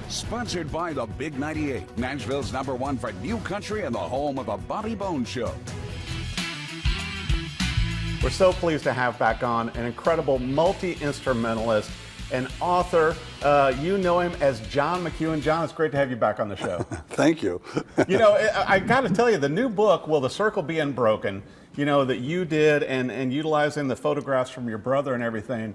Sponsored by the Big 98, Nashville's #1 for new country and the home of the Bobby Bones Show. We're so pleased to have back on an incredible multi-instrumentalist and author. You know him as John McEuen. John, it's great to have you back on the show. Thank you. You know, I got to tell you, the new book, Will the Circle Be Unbroken, you know, that you did and utilizing the photographs from your brother and everything,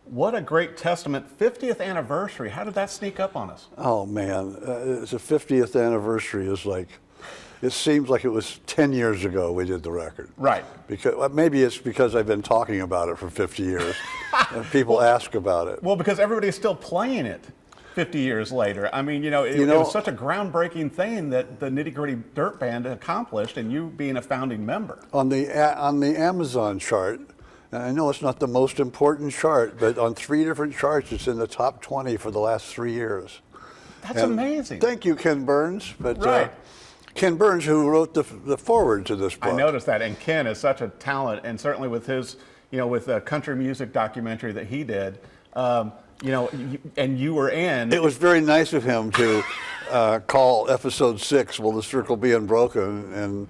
what a great testament. 50th anniversary. How did that sneak up on us? Oh, man. It's the 50th anniversary is like, it seems like it was 10 years ago we did the record. Right. Because maybe it's because I've been talking about it for 50 years and people ask about it. Well, because everybody's still playing it 50 years later. I mean, it was such a groundbreaking thing that the Nitty Gritty Dirt Band accomplished, and you being a founding member. On the Amazon chart, and I know it's not the most important chart, but on 3 different charts, it's in the top 20 for the last 3 years. That's amazing. Thank you, Ken Burns. But right. Ken Burns, who wrote the forward to this book. I noticed that, and Ken is such a talent, and certainly with his, with the country music documentary that he did, and you were in. It was very nice of him to call episode 6, Will the Circle Be Unbroken,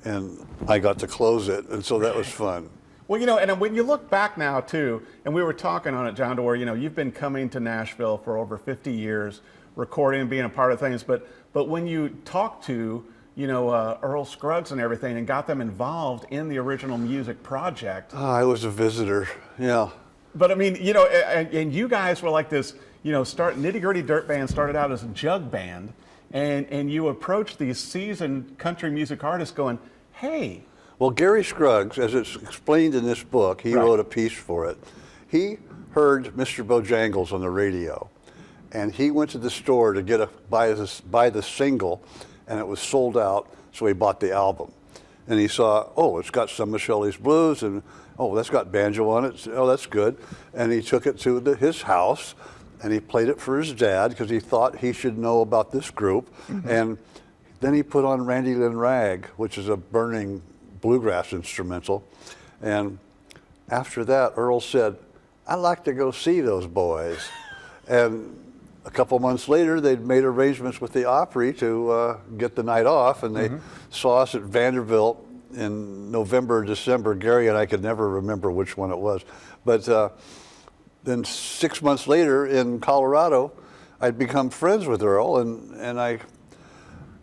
and I got to close it, and so that was fun. Well, and when you look back now, too, and we were talking on it, John, to where, you've been coming to Nashville for over 50 years, recording and being a part of things, but when you talked to, Earl Scruggs and everything and got them involved in the original music project. I was a visitor, yeah. But I mean, and you guys were like this, Nitty Gritty Dirt Band started out as a jug band, and you approached these seasoned country music artists going, hey. Well, Gary Scruggs, as it's explained in this book, he wrote a piece for it. He heard Mr. Bojangles on the radio, and he went to the store to buy the single, and it was sold out, so he bought the album. And he saw, oh, it's got some of Shelley's blues, and oh, that's got banjo on it. Oh, that's good. And he took it to his house, and he played it for his dad because he thought he should know about this group. Mm-hmm. And then he put on Randy Lynn Rag, which is a burning bluegrass instrumental. And after that, Earl said, I'd like to go see those boys. And a couple months later, they'd made arrangements with the Opry to get the night off, and they saw us at Vanderbilt in November or December. Gary and I could never remember which one it was. But then 6 months later in Colorado, I'd become friends with Earl, and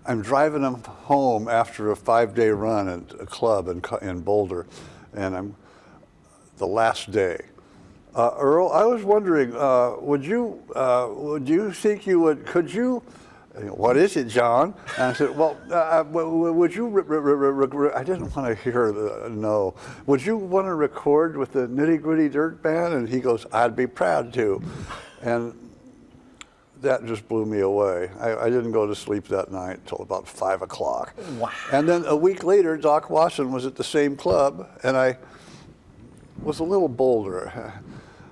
I'm driving him home after a 5-day run at a club in Boulder, and I'm the last day. Earl, I was wondering, would you think you would, could you, what is it, John? And I said, well, would you, I didn't want to hear the no. Would you want to record with the Nitty Gritty Dirt Band? And he goes, I'd be proud to. And that just blew me away. I didn't go to sleep that night until about 5 o'clock. Wow. And then a week later, Doc Watson was at the same club, and I was a little bolder.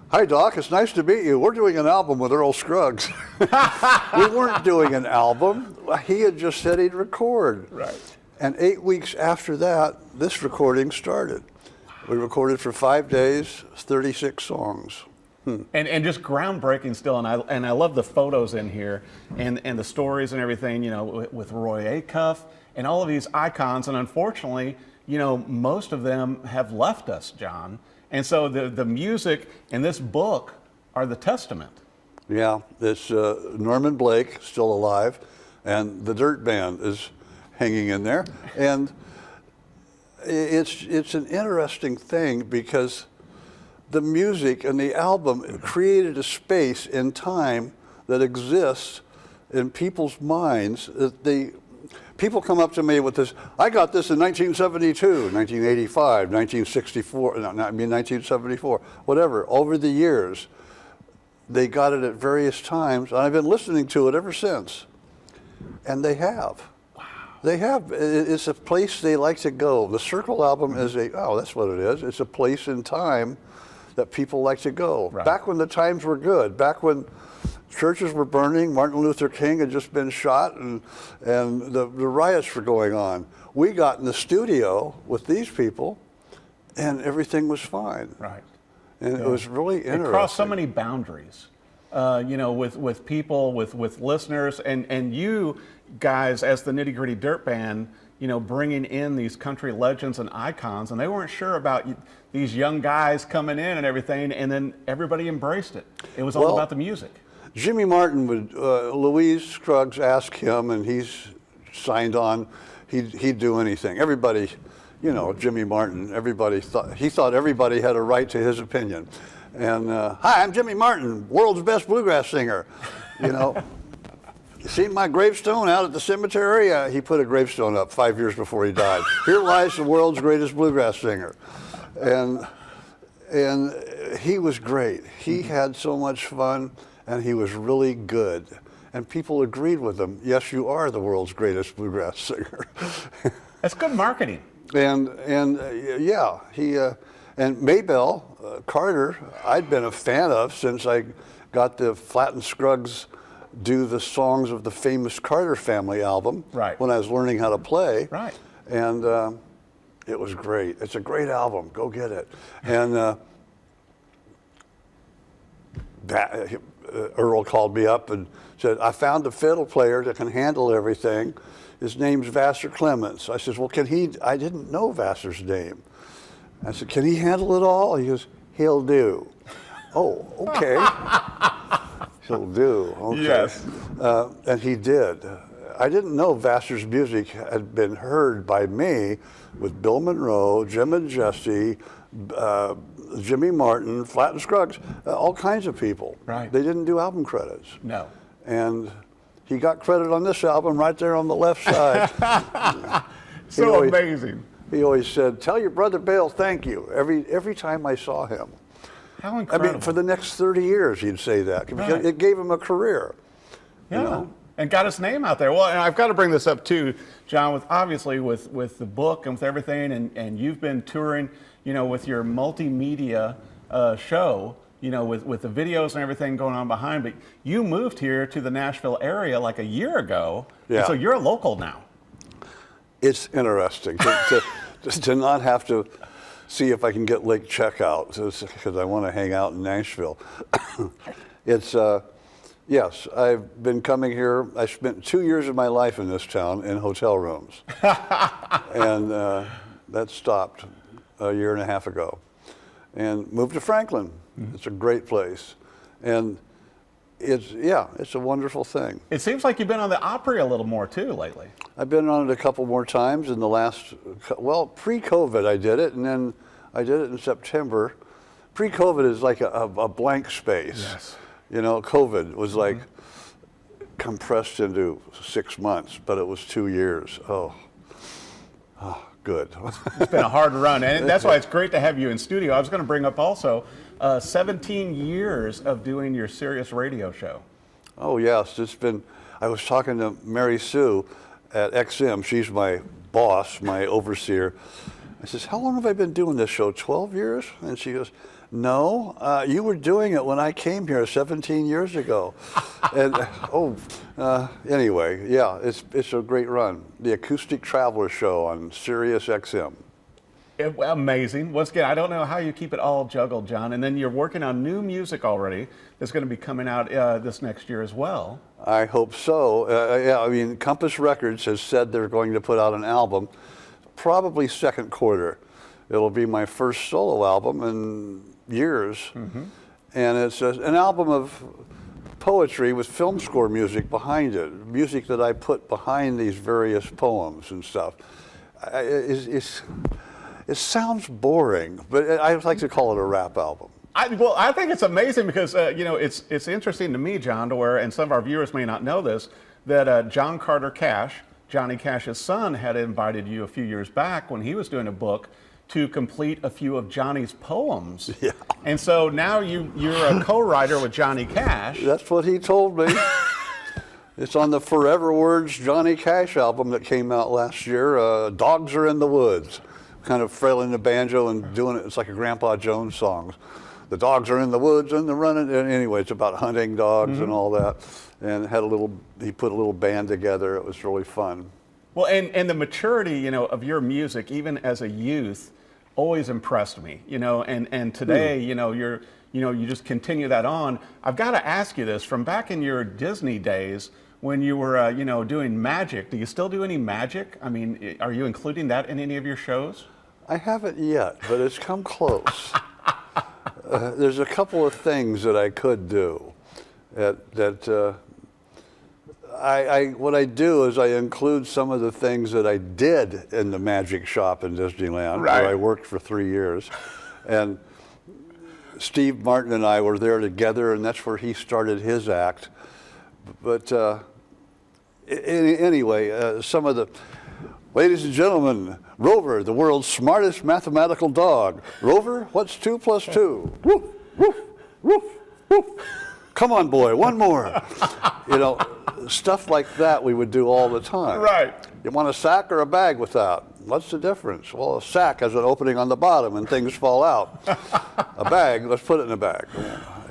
Hi, Doc, it's nice to meet you. We're doing an album with Earl Scruggs. We weren't doing an album. He had just said he'd record. Right. And 8 weeks after that, this recording started. We recorded for 5 days, 36 songs. And just groundbreaking still, and I love the photos in here and the stories and everything, with Roy Acuff and all of these icons, and unfortunately, most of them have left us, John. And so the music in this book are the testament. Yeah, it's Norman Blake, still alive, and the Dirt Band is hanging in there. And it's an interesting thing because the music and the album created a space in time that exists in people's minds. People come up to me with this, I got this in 1972, 1985, 1964, 1974, whatever. Over the years, they got it at various times, and I've been listening to it ever since. And they have. Wow. They have. It's a place they like to go. The Circle album is that's what it is. It's a place in time that people like to go. Right. Back when the times were good, back when churches were burning, Martin Luther King had just been shot, and the riots were going on. We got in the studio with these people, and everything was fine. Right. And it was really interesting. It crossed so many boundaries. with people, with listeners, and you guys as the Nitty Gritty Dirt Band, bringing in these country legends and icons, and they weren't sure about these young guys coming in and everything, and then everybody embraced it. It was all about the music. Jimmy Martin would, Louise Scruggs asked him, and he's signed on, he'd do anything. Everybody, Jimmy Martin, he thought everybody had a right to his opinion. And, hi, I'm Jimmy Martin, world's best bluegrass singer. You see my gravestone out at the cemetery? He put a gravestone up 5 years before he died. Here lies the world's greatest bluegrass singer. And he was great. He had so much fun, and he was really good. And people agreed with him. Yes, you are the world's greatest bluegrass singer. That's good marketing. And he and Maybelle Carter, I'd been a fan of since I got the Flatt & Scruggs do the songs of the famous Carter Family album when I was learning how to play. Right. And it was great. It's a great album. Go get it. And Earl called me up and said, I found a fiddle player that can handle everything. His name's Vassar Clements. I said, well, I didn't know Vassar's name. I said, can he handle it all? He goes, he'll do. Oh, okay. He'll do. Okay. Yes. And he did. I didn't know Vassar's music had been heard by me with Bill Monroe, Jim and Jesse, Jimmy Martin, Flatt & Scruggs, all kinds of people. Right. They didn't do album credits. No. And he got credit on this album right there on the left side. Amazing. He always said, tell your brother Bill thank you, every time I saw him. How incredible. I mean, for the next 30 years he'd say that. Because it gave him a career. Yeah. And got his name out there. Well, and I've got to bring this up too, John, with the book and with everything, and you've been touring, with your multimedia show, with the videos and everything going on behind, but you moved here to the Nashville area like a year ago. Yeah. And so you're a local now. It's interesting to not have to see if I can get late checkout because I want to hang out in Nashville. Yes, I've been coming here. I spent 2 years of my life in this town in hotel rooms. And that stopped a year and a half ago. And moved to Franklin. Mm-hmm. It's a great place. And it's a wonderful thing. It seems like you've been on the Opry a little more too lately. I've been on it a couple more times in the last, pre-COVID I did it, and then I did it in September. Pre-COVID is like a blank space. Yes. COVID was like compressed into 6 months, but it was 2 years. Oh, good. It's been a hard run, and that's why it's great to have you in studio. I was going to bring up also 17 years of doing your Sirius radio show. Oh, yes. I was talking to Mary Sue at XM. She's my boss, my overseer. I says, how long have I been doing this show? 12 years? And she goes, no, you were doing it when I came here 17 years ago. And anyway, yeah, it's a great run. The Acoustic Traveler Show on Sirius XM. Amazing. Once again, I don't know how you keep it all juggled, John. And then you're working on new music already that's going to be coming out this next year as well. I hope so. Compass Records has said they're going to put out an album, probably second quarter. It'll be my first solo album in years. Mm-hmm. And it's an album of poetry with film score music behind it, music that I put behind these various poems and stuff. It sounds boring, but I like to call it a rap album. I think it's amazing because it's interesting to me, John, to where, and some of our viewers may not know this, that John Carter Cash, Johnny Cash's son, had invited you a few years back when he was doing a book to complete a few of Johnny's poems. Yeah. And so now you're a co-writer with Johnny Cash. That's what he told me. It's on the Forever Words Johnny Cash album that came out last year. Dogs Are in the Woods. Kind of frailing the banjo and doing it. It's like a Grandpa Jones song. The dogs are in the woods and they're running. And anyway, it's about hunting dogs and all that. And he put a little band together. It was really fun. Well, and the maturity, of your music, even as a youth, always impressed me. And today, you just continue that on. I've got to ask you this, from back in your Disney days when you were, doing magic, do you still do any magic? I mean, are you including that in any of your shows? I haven't yet, but it's come close. There's a couple of things that I could do. What I do is I include some of the things that I did in the magic shop in Disneyland, right, where I worked for 3 years. And Steve Martin and I were there together, and that's where he started his act. But anyway, some of the, ladies and gentlemen, Rover, the world's smartest mathematical dog. Rover, what's 2 plus 2? Woof, woof, woof, woof. Come on, boy, one more. Stuff like that we would do all the time. Right. You want a sack or a bag with that? What's the difference? Well, a sack has an opening on the bottom and things fall out. A bag, let's put it in a bag.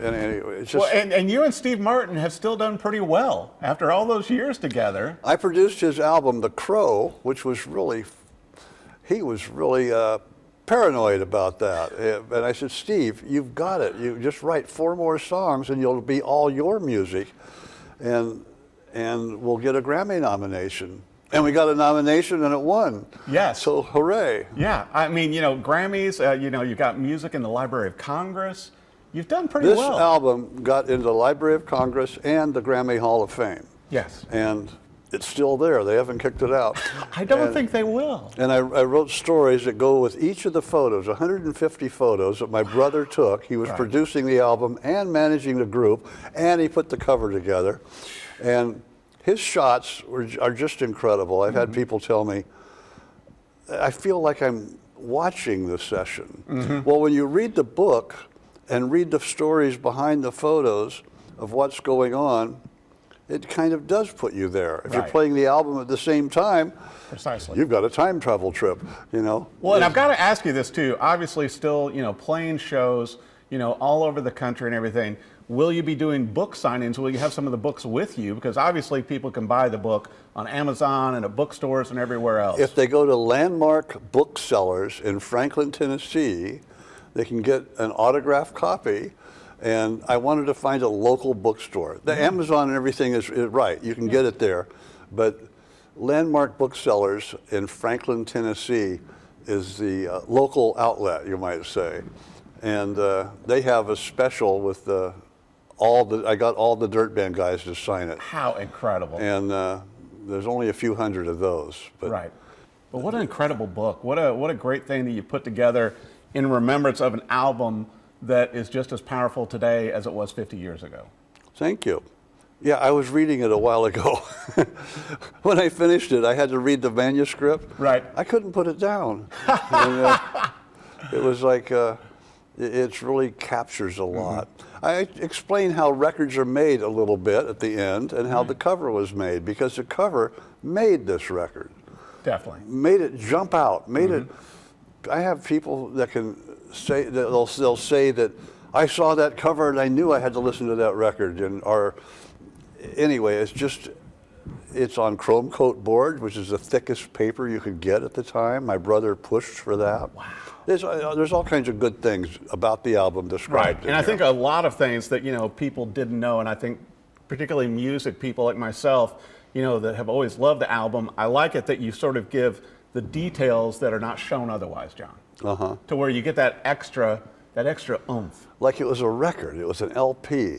And anyway, it's just. Well, and you and Steve Martin have still done pretty well after all those years together. I produced his album, The Crow, which was really, he was really paranoid about that. And I said, Steve, you've got it. You just write 4 more songs and you'll be all your music. And we'll get a Grammy nomination. And we got a nomination and it won. Yes. So hooray. Yeah, I mean, Grammys, you got music in the Library of Congress. You've done pretty This well. album got into the Library of Congress and the Grammy Hall of Fame. Yes. And it's still there. They haven't kicked it out. I don't think they will. And I wrote stories that go with each of the photos, 150 photos that my brother took. He was Right. producing the album and managing the group, and he put the cover together. And his shots are just incredible. I've had people tell me, I feel like I'm watching the session. Well, when you read the book and read the stories behind the photos of what's going on, it kind of does put you there. If you're Right. playing the album at the same time, Precisely. you've got a time travel trip, Well, and I've got to ask you this too. Obviously, still, playing shows, all over the country and everything. Will you be doing book signings? Will you have some of the books with you? Because obviously, people can buy the book on Amazon and at bookstores and everywhere else. If they go to Landmark Booksellers in Franklin, Tennessee, they can get an autographed copy. And I wanted to find a local bookstore. The Amazon and everything is right. You can get it there. But Landmark Booksellers in Franklin, Tennessee is the local outlet, you might say. And they have a special with I got all the Dirt Band guys to sign it. How incredible. And there's only a few hundred of those. But Right. But what an incredible book. What a great thing that you put together in remembrance of an album that is just as powerful today as it was 50 years ago. Thank you. Yeah, I was reading it a while ago. When I finished it, I had to read the manuscript. Right. I couldn't put it down. And, it was like, it really captures a lot. I explain how records are made a little bit at the end and how the cover was made, because the cover made this record. Definitely. Made it jump out, made it. I have people that can say that they'll say that I saw that cover and I knew I had to listen to that record. Anyway, it's on chrome coat board, which is the thickest paper you could get at the time. My brother pushed for that. Wow. There's all kinds of good things about the album described. Right, and I think a lot of things that people didn't know, and I think particularly music people like myself, that have always loved the album. I like it that you sort of give the details that are not shown otherwise, John. To where you get that extra oomph. Like it was a record, it was an LP.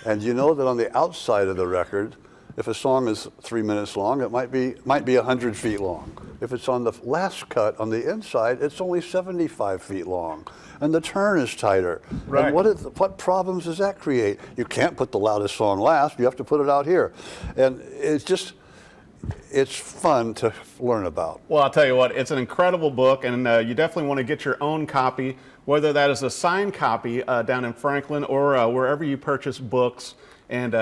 And you know that on the outside of the record, if a song is 3 minutes long, it might be 100 feet long. If it's on the last cut on the inside, it's only 75 feet long. And the turn is tighter. Right. And what problems does that create? You can't put the loudest song last, you have to put it out here. And it's fun to learn about. Well, I'll tell you what, it's an incredible book, and you definitely want to get your own copy, whether that is a signed copy down in Franklin or wherever you purchase books, and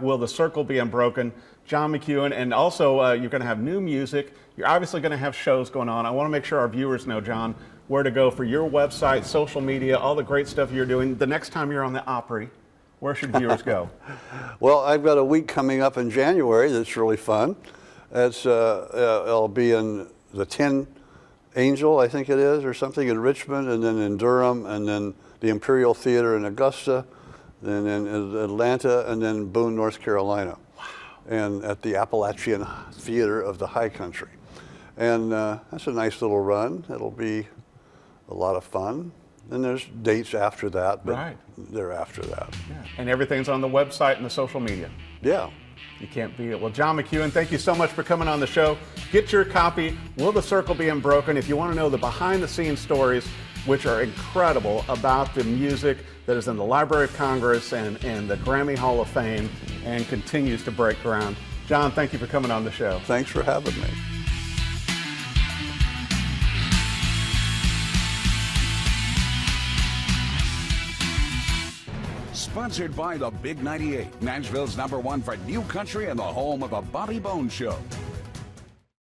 Will the Circle Be Unbroken, John McEuen, and also you're going to have new music. You're obviously going to have shows going on. I want to make sure our viewers know, John, where to go for your website, social media, all the great stuff you're doing. The next time you're on the Opry, where should viewers go? Well, I've got a week coming up in January that's really fun. I'll be in the 10 Angel, I think it is, or something in Richmond, and then in Durham, and then the Imperial Theater in Augusta, then in Atlanta, and then Boone, North Carolina. Wow. And at the Appalachian Theater of the High Country. And that's a nice little run. It'll be a lot of fun. And there's dates after that, but they're after that. Yeah. And everything's on the website and the social media. Yeah. You can't beat it. Well, John McEuen, thank you so much for coming on the show. Get your copy, Will the Circle Be Unbroken? If you want to know the behind-the-scenes stories, which are incredible, about the music that is in the Library of Congress and the Grammy Hall of Fame and continues to break ground. John, thank you for coming on the show. Thanks for having me. Sponsored by the Big 98, Nashville's #1 for new country and the home of a Bobby Bones Show.